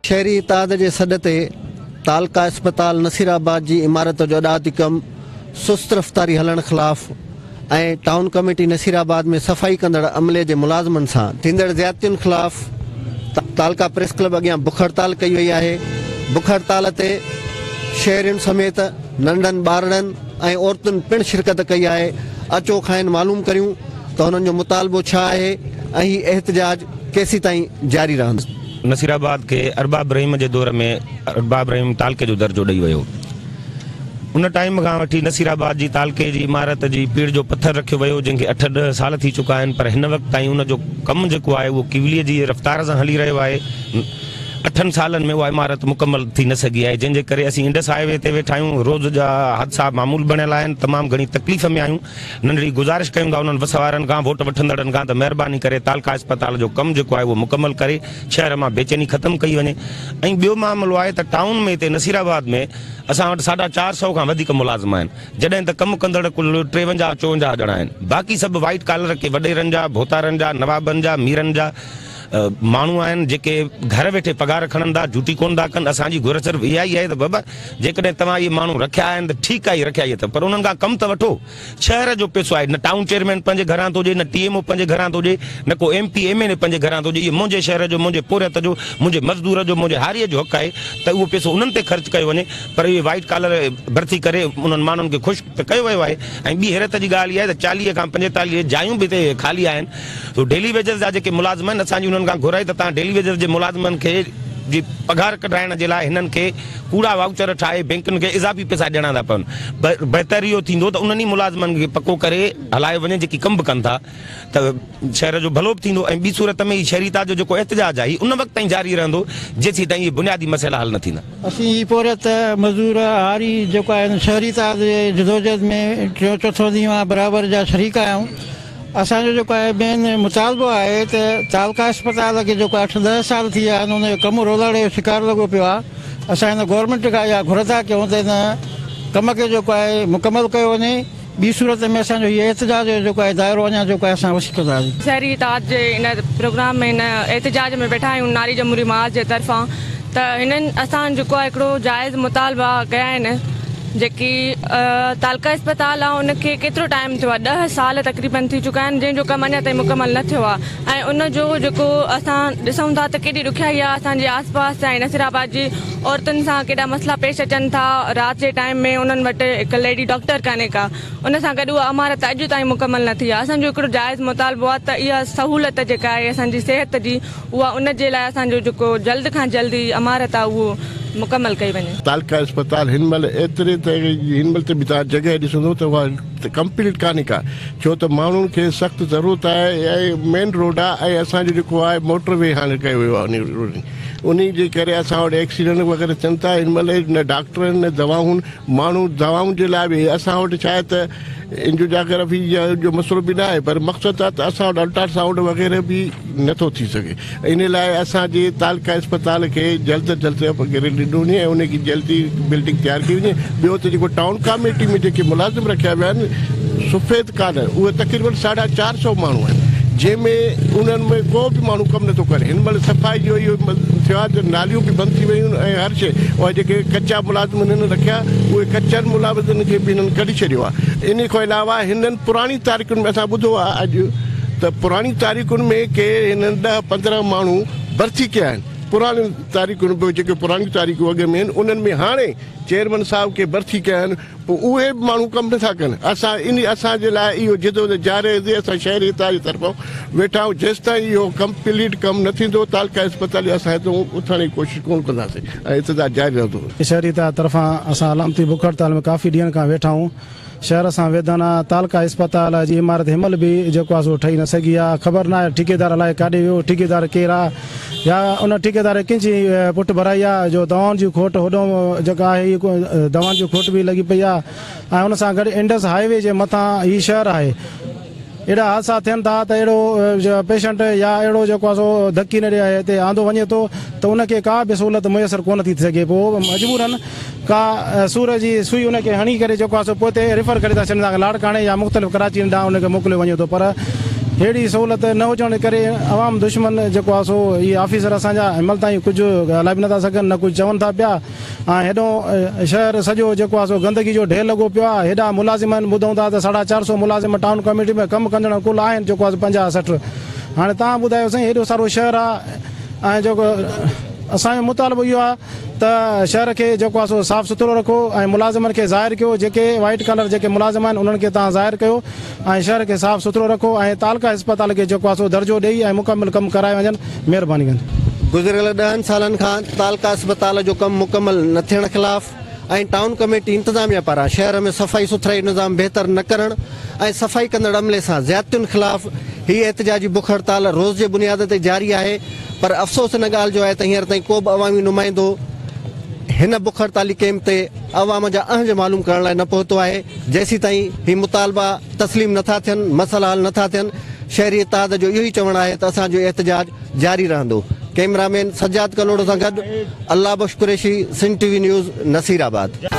शहरी इताद के सॾ ते तालका अस्पताल नसीराबाद की इमारत जो अॾावती कम सुस्त रफ्तारी हलण खिलाफ़ ऐं टाउन कमेटी नसीराबाद में सफ़ाई कंदड़ अमले के मुलाज़मन से थींदड़ ज़्यादतियुनि खिलाफ़ तालका प्रेस क्लब अॻियां बुख हड़ताल कई वई है। बुख हड़ताल ते शहरियुनि समेत नंढनि ॿारनि ऐं औरतुनि पिण शिरकत कई है। अचो खाइन मालूम करूँ तो उन्हनि जो मुतालबो छा है ऐं ही एहतजाज केसी ताईं जारी रहंदो। नसीराबाद के अरबाब रहीम के दौर में अरबाब रहीम तालके जो दर्जो ॾेई वियो। उन टाइम का वठी नसीराबाद की तालके की इमारत की पीड़ जो पत्थर रखियो वियो जैसे 8-10 साल थी चुका हैं, पर इन वक्त ताईं उन जो कम जो है वो किवलीअ की रफ्तार से हली रहो है। 8 सालन में वह इमारत मुकम्मल थी न सकी है, जैसे करे असीं इंडस हाईवे ते वेठा आहियूं। रोज़ जा हादसा मामूल बनियल आहिनि, तमाम घणी तकलीफ़ में आहियूं। नंढड़ी गुज़ारिश कयूं था उन्हनि वसवारनि खां, वोट वठंदड़नि खां, त महिरबानी करे तालका अस्पताल जो कम जो है वो मुकम्मल करे शहर में बेचैनी ख़त्म कई वञे। ऐं ॿियो मामलो आहे त टाउन में हिते नसीराबाद में असां वटि 450 खां वधीक मुलाज़िम आहिनि, जॾहिं त कमु कंदड़ कुल 53-54 ॼणा आहिनि। बाक़ी सभु वाइट कॉलर के वॾेरनि जा, भोतारनि जा, नवाबनि जा, मीरनि जा माण्हू आहिनि जेके घर वेठे पगार खणंदा, ड्यूटी कोन था कनि। असांजी घुर सिर्फ़ु इहा ई आहे त बाबा जेकॾहिं तव्हां इहे माण्हू रखिया आहिनि त ठीकु आहे, रखिया त, पर उन्हनि खां कमु त वठो। शहर जो पैसो आहे, न टाउन चेयरमैन पंहिंजे घरां थो ॾिए, न TMO पंहिंजे घरां थो ॾिए, न को MP MLA पंहिंजे घरां थो ॾिए। इहो मुंहिंजे शहर जो, मुंहिंजे पोरियत जो, मुंहिंजे मज़दूर जो, मुंहिंजे हारीअ जो हक़ आहे त उहो पैसो उन्हनि ते ख़र्च कयो वञे। पर इहे वाइट कॉलर भर्ती करे उन्हनि माण्हुनि खे ख़ुशि त कयो वियो आहे। ऐं ॿी हैरत जी ॻाल्हि इहा आहे त 40 खां 45 जायूं बि हिते ख़ाली आहिनि। तो डेली वेजेस जा जेके मुलाज़िम आहिनि, असांजी उन्हनि खां घुराई त तव्हां डेली वेजेस जे मुलाज़िमनि खे जी पगार कढाइण जे लाइ हिननि खे कूड़ा वाउचर ठाहे बैंकुनि खे इज़ाफ़ी पैसा ॾियणा था पवनि। बहितर इहो थींदो त उन्हनि मुलाज़िमनि खे पको करे हलाए वञे जेकी कमु बि कनि था, त शहर जो भलो बि थींदो। ऐं ॿी सूरत में शहरीता जो जेको एहतजाज आहे उन वक़्त ताईं जारी रहंदो जेसीं ताईं इहे बुनियादी मसइला हल न थींदा। असीं पोरियत मज़दूर हारी जेको आहे शहरीता जे जदोजहद में 3-4 ॾींहं आहे बराबरि जा शरीक आहियूं। असांजो जेको आहे मेन मुतालबो आहे त तालका अस्पताल खे जेको 8-10 साल थी विया आहिनि उन जो कमु रोलाड़े जो शिकार लॻो पियो आहे। असां हिन गवर्नमेंट खां इहा घुर था कयूं त हिन कम खे जेको आहे मुकमल कयो वञे। ॿी सूरत में असांजो इहो एहतजाज जेको आहे दाइरो अञा जेको आहे असां वसी कंदासीं। शहरी इताद जे इन प्रोग्राम में हिन एहतजाज में वेठा आहियूं नारी जमहूरी मार्च जे तरफ़ां। त हिननि असां जेको आहे हिकिड़ो जाइज़ मुतालबा कया आहिनि जेकी तालका अस्पताल आहे उनखे केतिरो टाइम थियो आहे, 10 साल तक़रीबन थी चुका आहिनि, जंहिंजो कमु अञा ताईं मुकमल न थियो आहे। ऐं उनजो जेको असां ॾिसूं था त केॾी ॾुखियाई आहे असांजे आसपास ऐं नसीराबाद जी औरतुनि सां केॾा मसइला पेश अचनि था। राति जे टाइम में उन्हनि वटि हिकु लेडी डॉक्टर कान्हे का, उन सां गॾु उहा इमारत अॼु ताईं मुकमल न थी आहे। असांजो हिकिड़ो जाइज़ मुतालबो आहे त इहा सहूलियत जेका आहे असांजी सिहत जी उहा उनजे लाइ असांजो जेको जल्द खां जल्दी इमारत आहे उहो मुकमल कई वञे। तालका अस्पताल हिन महिल एतिरे त हिन महिल त बि तव्हां जॻह ॾिसंदो त उहा कंप्लीट कान्हे का, छो त माण्हुनि खे सख़्तु ज़रूरत आहे। ऐं मेन रोड आहे ऐं असांजो जेको आहे मोटरवे हाणे कयो वियो आहे उन जे करे असां वटि एक्सीडेंट वग़ैरह थियनि था। हिन महिल न डॉक्टर आहिनि न दवाऊं, माण्हू दवाउनि जे लाइ बि असां वटि छा आहे त एंजियोग्राफी जो मसइलो बि न आहे, पर मक़सदु आहे त असां वटि अल्ट्रासाउंड वग़ैरह बि नथो थी सघे। इन लाइ असांजे तालका अस्पताल खे जल्द जल्द वग़ैरह ॾिनो वञे ऐं उनजी जल्दी बिल्डिंग तयारु कई वञे। ॿियो त जेको टाउन कमेटी में जेके मुलाज़िम रखिया विया आहिनि सफ़ेद कान, उहे तक़रीबन 450 माण्हू आहिनि, जंहिंमें उन्हनि में को बि माण्हू कमु नथो करे। हिन महिल सफ़ाई जो इहो थियो आहे त नालियूं बि बंदि थी वियूं ऐं हर शइ, और जेके कचा मुलाज़िम हिननि रखिया उहे कचनि मुलाज़िमनि खे बि हिननि कढी छॾियो आहे। इन खां अलावा हिननि पुराणी तारीख़ुनि में असां ॿुधो आहे अॼु त पुराणी तारीख़ुनि में के हिननि 10-15 माण्हू भर्ती कया आहिनि। पुराणी तारीख़ुनि में जेके पुराणी तारीख़ूं अॻ में आहिनि उन्हनि में हाणे चेयरमैन साहब खे भर्ती कया आहिनि, पोइ उहे बि माण्हू कमु नथा कनि। असांजे लाइ इहो जिदोजहद जारी रहंदी। असां शहरी हितां जी तरफ़ां वेठा आहियूं, जेसि ताईं इहो कंप्लीट कमु न थींदो तालका अस्पताल असां हितां उथण जी कोशिशि कोन कंदासीं ऐं इंतज़ारु जारी रहंदो। शहरी तरफ़ां असां अलामती बुख हड़ताल में काफ़ी ॾींहंनि खां वेठा आहियूं। शहर सां वेदना तालका अस्पताल जी इमारत हिनमहिल बि जेको आहे सो ठही न सघी आहे। ख़बर न आहे ठेकेदार अलाए काॾे वियो, ठेकेदार केरु आहे या उन ठेकेदार कंहिंजी पुट भराई आहे जो दवाउनि जी खोट होॾो जेका आहे दवाउनि जी खोट बि लॻी पई आहे। ऐं उन सां गॾु इंडस हाईवे जे मथां हीउ शहर आहे, अहिड़ा हादसा थियनि था त अहिड़ो पेशेंट या अहिड़ो जेको आहे सो धकी न ॾिए हिते आंदो वञे थो त उनखे का बि सहूलियत मुयसरु कोन थी सघे। पोइ मजबूरन का सूर जी सुई उनखे हणी करे जेको आहे सो पोइ रिफर करे था छॾींदा लाड़काणे या मुख़्तलिफ़ कराची ॾांहुं उनखे मोकिलियो वञे थो। पर अहिड़ी सहूलियत न हुजण जे करे आवाम दुश्मन जेको आहे सो इहे ऑफिसर असांजा हिनमहिल ताईं कुझु ॻाल्हाए बि नथा सघनि, न कुझु चवनि था पिया। ऐं हेॾो शहर सॼो जेको आहे सो गंदगी जो ढेर लॻो पियो आहे। हेॾा मुलाज़िम आहिनि, ॿुधूं था त 450 मुलाज़िम टाउन कमेटी में कमु कंदड़ कुल आहिनि जेको आहे 50-60। हाणे तव्हां ॿुधायो साईं, हेॾो सारो शहर आहे ऐं जेको असांजो मुतालबो इहो आहे त शहर खे जेको आहे सो साफ़ु सुथिरो रखो ऐं मुलाज़िमनि खे ज़ाहिर कयो, जेके वाइट कलर जेके मुलाज़िम आहिनि उन्हनि खे तव्हां ज़ाहिर कयो ऐं शहर खे साफ़ु सुथिरो रखो ऐं तालका अस्पताल खे जेको आहे सो दर्जो ॾेई ऐं मुकमल कमु कराए वञनि। महिरबानी कनि। गुज़िरियल 10 सालनि खां तालका अस्पताल जो कमु मुकमल न थियण ख़िलाफ़ ऐं टाउन कमेटी इंतज़ामिया पारां शहर में सफ़ाई सुथराई निज़ाम बहितर न करण ऐं सफ़ाई कंदड़ अमले सां ज़्यादतियुनि ख़िलाफ़ हीअ एहतिजाजी बुख हड़ताल रोज़ जे बुनियाद ते जारी आहे। पर अफ़सोस हिन ॻाल्हि जो आहे त हींअर ताईं को बि अवामी नुमाइंदो हिन बुख हड़ताली कैम्प ते अवाम जा अहंज मालूम करण लाइ न पहुतो आहे। जेसीं ताईं हीअ मुतालबा तस्लीम नथा थियनि, मसइला हल नथा थियनि, शहरी इत्तेहाद जो इहो ई चवणु आहे त असांजो एहतिजाज जारी रहंदो। कैमरामैन सज्जाद कलोड़ो सां गॾु अल्लाह बख्श कुरैशी, सिंध टीवी न्यूज़, नसीराबाद।